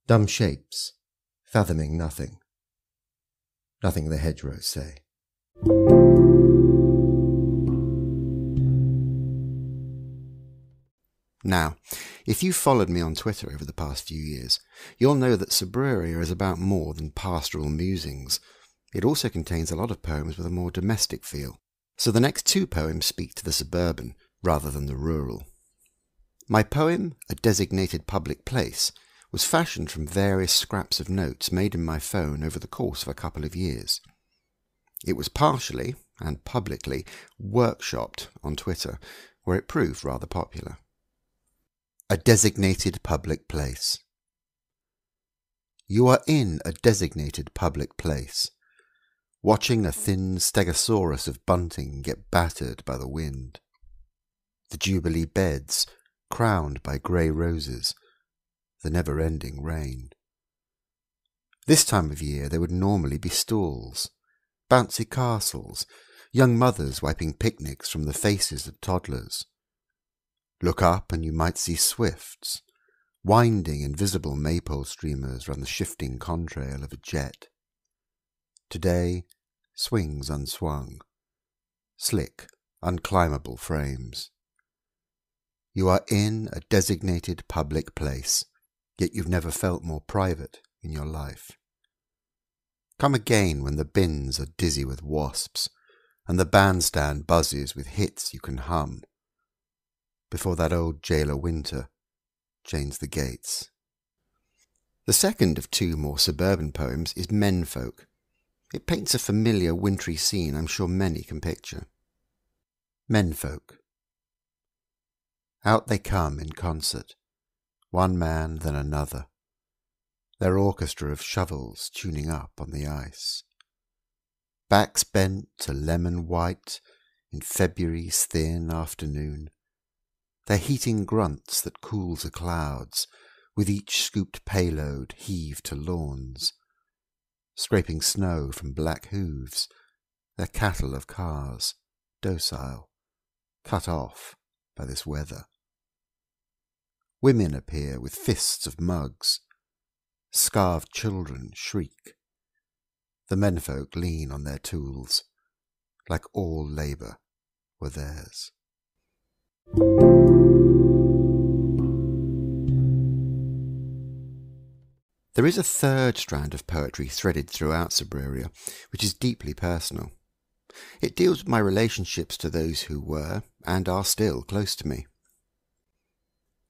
Dumb shapes, fathoming nothing. Nothing the hedgerows say. Now, if you've followed me on Twitter over the past few years, you'll know that Subruria is about more than pastoral musings. It also contains a lot of poems with a more domestic feel, so the next 2 poems speak to the suburban rather than the rural. My poem, A Designated Public Place, was fashioned from various scraps of notes made in my phone over the course of a couple of years. It was partially, and publicly, workshopped on Twitter, where it proved rather popular. A designated public place. You are in a designated public place, watching a thin stegosaurus of bunting get battered by the wind. The Jubilee beds, crowned by grey roses, the never-ending rain. This time of year there would normally be stalls, bouncy castles, young mothers wiping picnics from the faces of toddlers. Look up and you might see swifts, winding invisible maypole streamers round the shifting contrail of a jet. Today, swings unswung, slick, unclimbable frames. You are in a designated public place, yet you've never felt more private in your life. Come again when the bins are dizzy with wasps, and the bandstand buzzes with hits you can hum, before that old jailer winter chains the gates. The second of two more suburban poems is Menfolk. It paints a familiar wintry scene I'm sure many can picture. Menfolk. Out they come in concert, one man then another, their orchestra of shovels tuning up on the ice. Backs bent to lemon white in February's thin afternoon, their heating grunts that cool the clouds, with each scooped payload heaved to lawns, scraping snow from black hooves, their cattle of cars, docile, cut off by this weather. Women appear with fists of mugs, scarved children shriek. The menfolk lean on their tools, like all labour were theirs. There is a third strand of poetry threaded throughout Suburia, which is deeply personal. It deals with my relationships to those who were, and are still, close to me.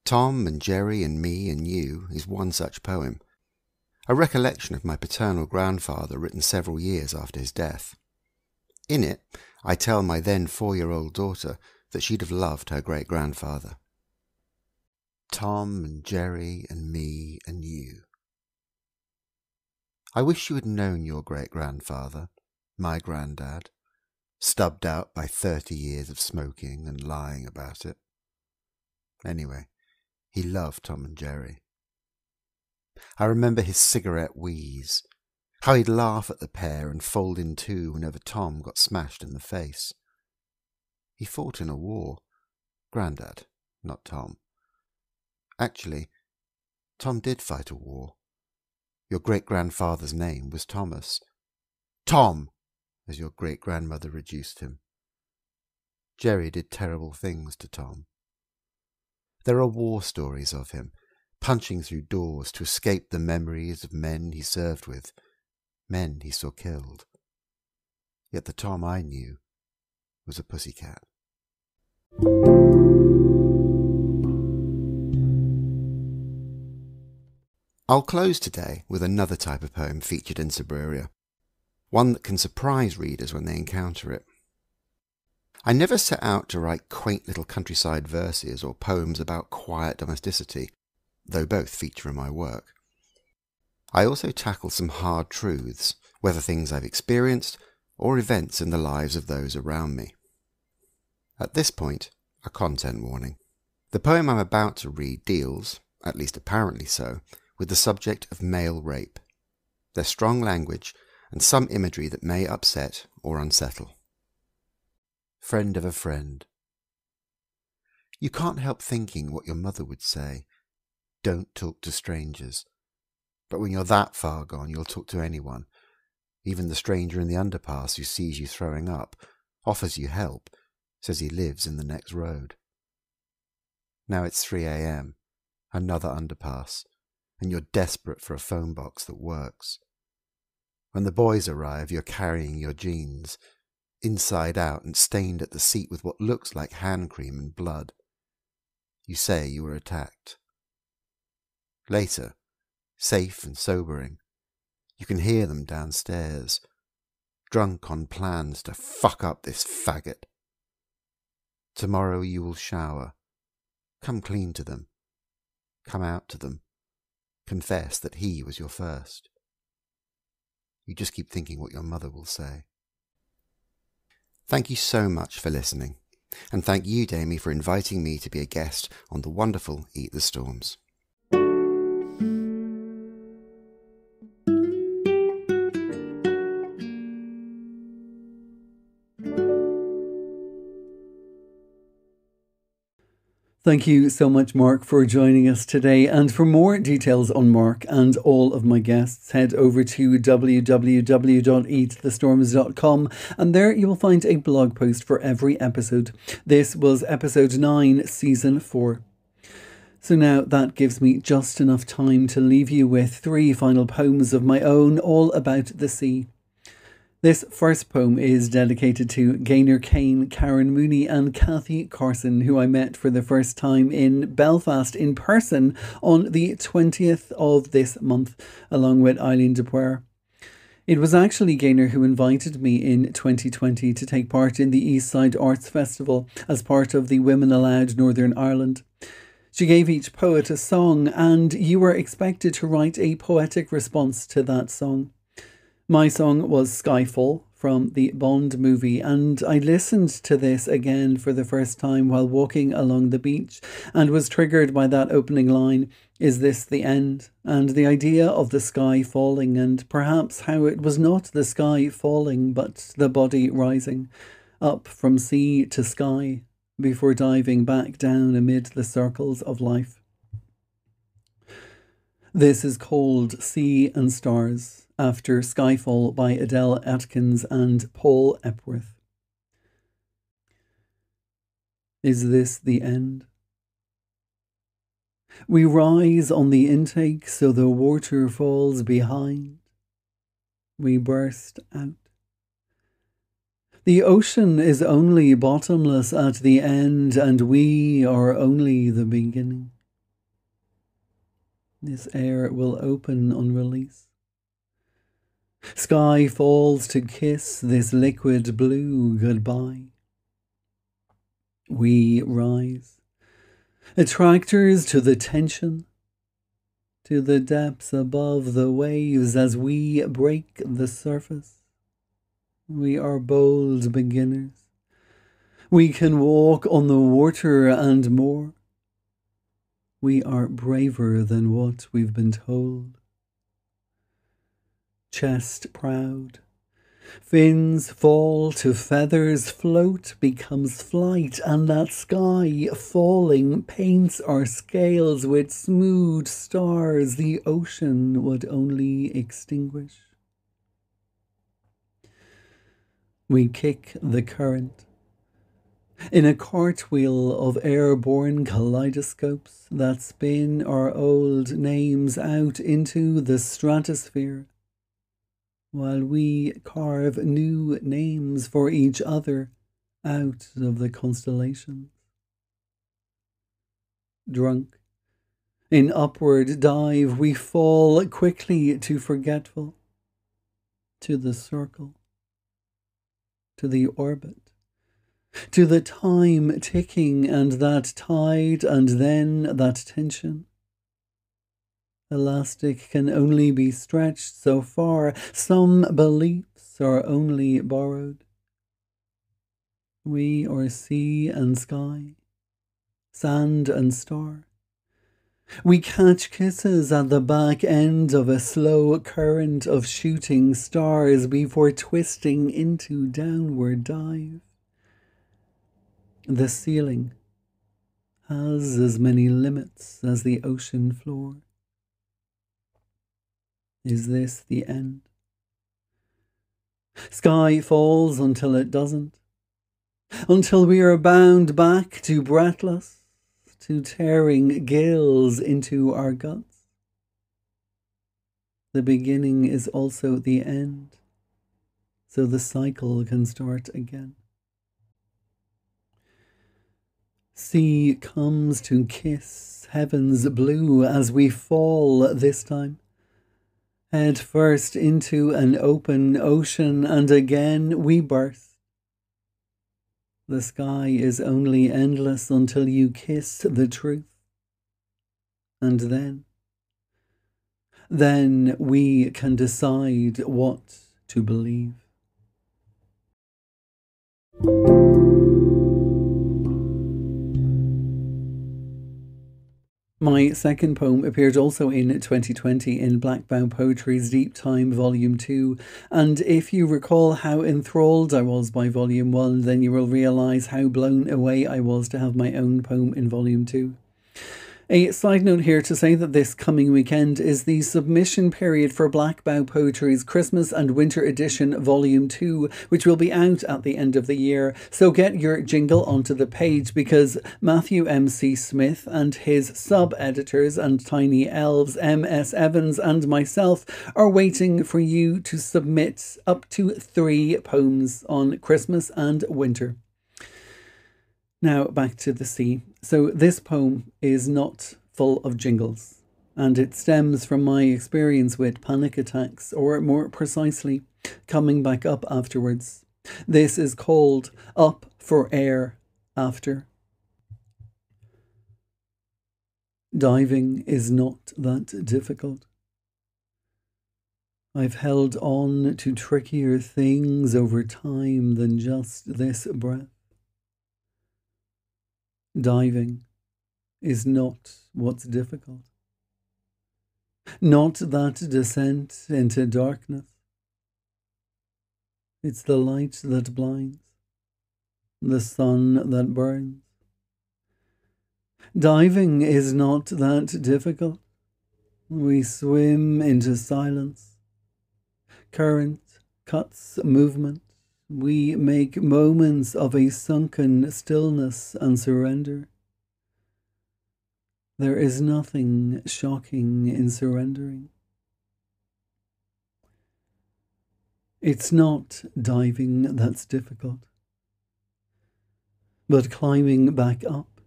Tom and Jerry and Me and You is one such poem, a recollection of my paternal grandfather written several years after his death. In it, I tell my then 4-year-old daughter that she'd have loved her great-grandfather. Tom and Jerry and Me and You. I wish you had known your great-grandfather, my granddad, stubbed out by 30 years of smoking and lying about it. Anyway, he loved Tom and Jerry. I remember his cigarette wheeze, how he'd laugh at the pair and fold in two whenever Tom got smashed in the face. He fought in a war. Grandad, not Tom. Actually, Tom did fight a war. Your great-grandfather's name was Thomas. Tom, as your great-grandmother reduced him. Jerry did terrible things to Tom. There are war stories of him, punching through doors to escape the memories of men he served with, men he saw killed. Yet the Tom I knew was a pussycat. I'll close today with another type of poem featured in Suburia, one that can surprise readers when they encounter it. I never set out to write quaint little countryside verses or poems about quiet domesticity, though both feature in my work. I also tackle some hard truths, whether things I've experienced or events in the lives of those around me. At this point, a content warning. The poem I'm about to read deals, at least apparently so, with the subject of male rape. There's strong language and some imagery that may upset or unsettle. Friend of a friend. You can't help thinking what your mother would say. Don't talk to strangers. But when you're that far gone, you'll talk to anyone. Even the stranger in the underpass who sees you throwing up, offers you help, says he lives in the next road. Now it's 3 a.m, another underpass, and you're desperate for a phone box that works. When the boys arrive, you're carrying your jeans, inside out and stained at the seat with what looks like hand cream and blood. You say you were attacked. Later, safe and sobering, you can hear them downstairs, drunk on plans to fuck up this faggot. Tomorrow you will shower. Come clean to them. Come out to them. Confess that he was your first. You just keep thinking what your mother will say. Thank you so much for listening. And thank you, Damie, for inviting me to be a guest on the wonderful Eat the Storms. Thank you so much, Mark, for joining us today. And for more details on Mark and all of my guests, head over to www.eatthestorms.com, and there you will find a blog post for every episode. This was episode 9, season 4. So now that gives me just enough time to leave you with 3 final poems of my own, all about the sea. This first poem is dedicated to Gaynor Kane, Karen Mooney and Kathy Carson, who I met for the first time in Belfast in person on the 20th of this month, along with Eileen de Boer. It was actually Gaynor who invited me in 2020 to take part in the East Side Arts Festival as part of the Women Aloud Northern Ireland. She gave each poet a song, and you were expected to write a poetic response to that song. My song was Skyfall from the Bond movie, and I listened to this again for the first time while walking along the beach and was triggered by that opening line, "Is this the end?" and the idea of the sky falling, and perhaps how it was not the sky falling but the body rising up from sea to sky before diving back down amid the circles of life. This is called Sea and Stars, after Skyfall by Adele Atkins and Paul Epworth. Is this the end? We rise on the intake so the water falls behind. We burst out. The ocean is only bottomless at the end, and we are only the beginning. This air will open on release. Sky falls to kiss this liquid blue goodbye. We rise, attractors to the tension, to the depths above the waves as we break the surface. We are bold beginners. We can walk on the water and more. We are braver than what we've been told. Chest proud, fins fall to feathers, float becomes flight, and that sky falling paints our scales with smooth stars the ocean would only extinguish. We kick the current in a cartwheel of airborne kaleidoscopes that spin our old names out into the stratosphere, while we carve new names for each other out of the constellations. Drunk, in upward dive, we fall quickly to forgetful, to the circle, to the orbit, to the time ticking and that tide and then that tension. Elastic can only be stretched so far. Some beliefs are only borrowed. We are sea and sky, sand and star. We catch kisses at the back end of a slow current of shooting stars before twisting into downward dive. The ceiling has as many limits as the ocean floor. Is this the end? Sky falls until it doesn't, until we are bound back to breathless, to tearing gills into our guts. The beginning is also the end, so the cycle can start again. Sea comes to kiss heaven's blue as we fall this time. Head first into an open ocean, and again we burst. The sky is only endless until you kiss the truth. And then we can decide what to believe. My second poem appeared also in 2020 in Black Bough Poetry's Deep Time Volume 2, and if you recall how enthralled I was by Volume 1, then you will realise how blown away I was to have my own poem in Volume 2. A side note here to say that this coming weekend is the submission period for Black Bough Poetry's Christmas and Winter Edition Volume 2, which will be out at the end of the year. So get your jingle onto the page, because Matthew M.C. Smith and his sub-editors and tiny elves M.S. Evans and myself are waiting for you to submit up to 3 poems on Christmas and winter. Now back to the sea. So this poem is not full of jingles, and it stems from my experience with panic attacks, or more precisely, coming back up afterwards. This is called Up for Air After. Diving is not that difficult. I've held on to trickier things over time than just this breath. Diving is not what's difficult. Not that descent into darkness. It's the light that blinds, the sun that burns. Diving is not that difficult. We swim into silence. Current cuts movement. We make moments of a sunken stillness and surrender. There is nothing shocking in surrendering. It's not diving that's difficult, but climbing back up,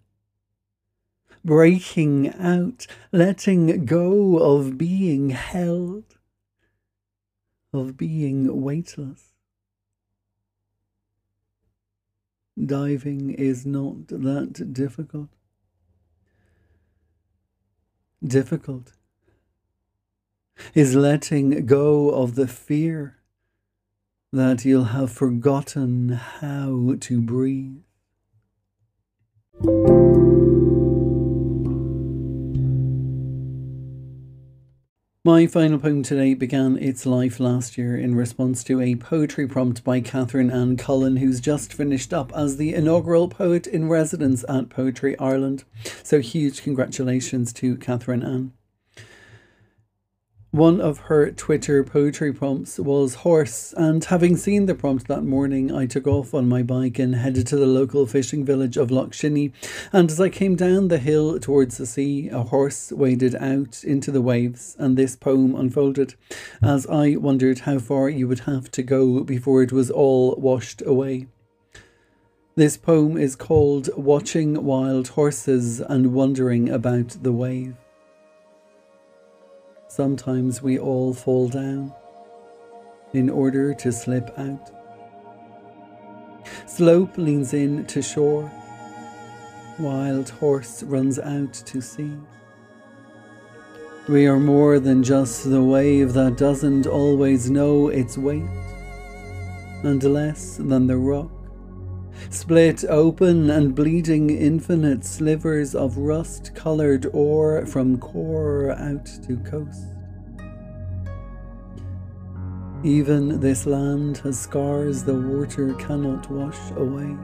breaking out, letting go of being held, of being weightless. Diving is not that difficult. Difficult is letting go of the fear that you'll have forgotten how to breathe. My final poem today began its life last year in response to a poetry prompt by Catherine Ann Cullen, who's just finished up as the inaugural poet in residence at Poetry Ireland. So huge congratulations to Catherine Ann. One of her Twitter poetry prompts was horse, and having seen the prompt that morning, I took off on my bike and headed to the local fishing village of Loch Shinny. And as I came down the hill towards the sea, a horse waded out into the waves, and this poem unfolded, as I wondered how far you would have to go before it was all washed away. This poem is called Watching Wild Horses and Wondering About the Wave. Sometimes we all fall down in order to slip out. Slope leans in to shore. Wild horse runs out to sea. We are more than just the wave that doesn't always know its weight, and less than the rock, split open and bleeding infinite slivers of rust-coloured ore from core out to coast. Even this land has scars the water cannot wash away.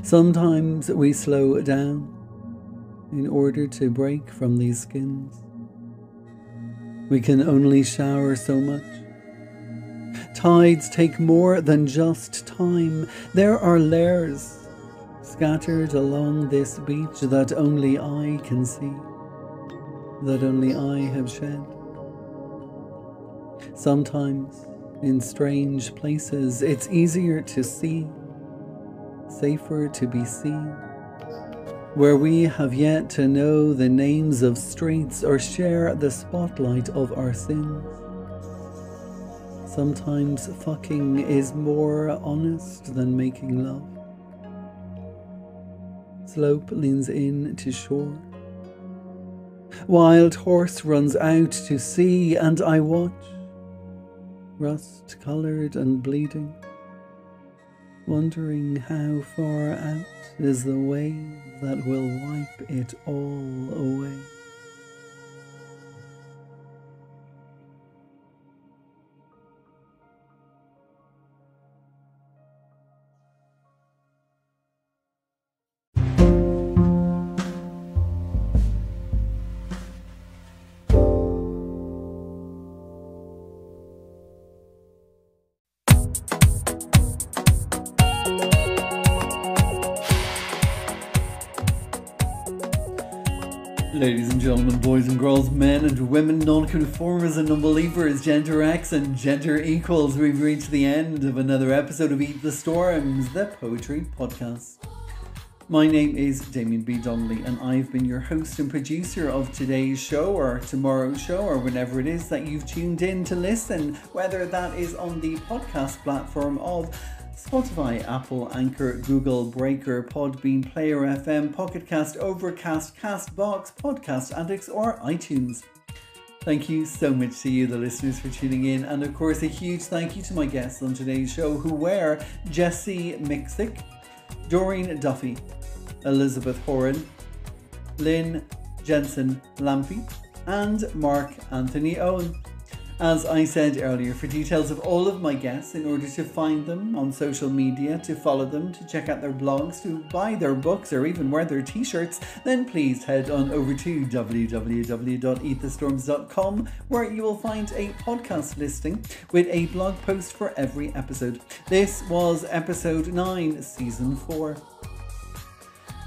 Sometimes we slow down in order to break from these skins. We can only shower so much. Tides take more than just time. There are layers scattered along this beach that only I can see, that only I have shed. Sometimes, in strange places, it's easier to see, safer to be seen, where we have yet to know the names of streets or share the spotlight of our sins. Sometimes fucking is more honest than making love. Slope leans in to shore. Wild horse runs out to sea, and I watch, rust-coloured and bleeding, wondering how far out is the wave that will wipe it all away. Ladies and gentlemen, boys and girls, men and women, non-conformers and non-believers, gender X and gender equals, we've reached the end of another episode of Eat the Storms, the poetry podcast. My name is Damien B Donnelly, and I've been your host and producer of today's show, or tomorrow's show, or whenever it is that you've tuned in to listen, whether that is on the podcast platform of Spotify, Apple, Anchor, Google, Breaker, Podbean, Player FM, Pocket Cast, Overcast, Castbox, Podcast Addicts, or iTunes. Thank you so much to you, the listeners, for tuning in, and of course a huge thank you to my guests on today's show, who were Jesse Miksic, Doreen Duffy, Elisabeth Horan, Lynne, Jensen, Lampe, and Mark Antony Owen. As I said earlier, for details of all of my guests, in order to find them on social media, to follow them, to check out their blogs, to buy their books, or even wear their t-shirts, then please head on over to www.eatthestorms.com, where you will find a podcast listing with a blog post for every episode. This was episode 9, season 4.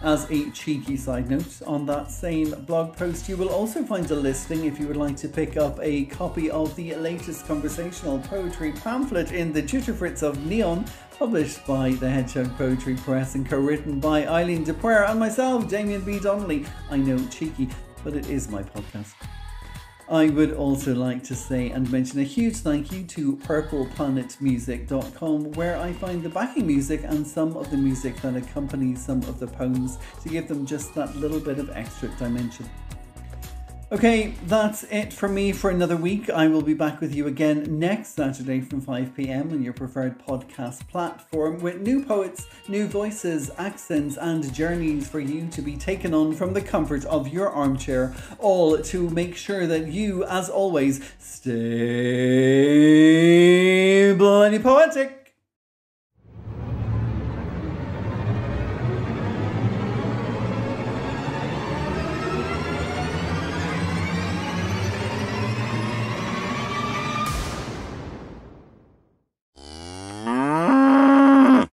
As a cheeky side note, on that same blog post you will also find a listing if you would like to pick up a copy of the latest conversational poetry pamphlet in the Jitterfritz of Neon, published by the Hedgehog Poetry Press and co-written by Eileen DePuer and myself, Damien B Donnelly. I know, cheeky, but it is my podcast. I would also like to say and mention a huge thank you to purpleplanetmusic.com, where I find the backing music and some of the music that accompanies some of the poems to give them just that little bit of extra dimension. Okay, that's it from me for another week. I will be back with you again next Saturday from 5 p.m. on your preferred podcast platform with new poets, new voices, accents and journeys for you to be taken on from the comfort of your armchair, all to make sure that you, as always, stay bloody poetic.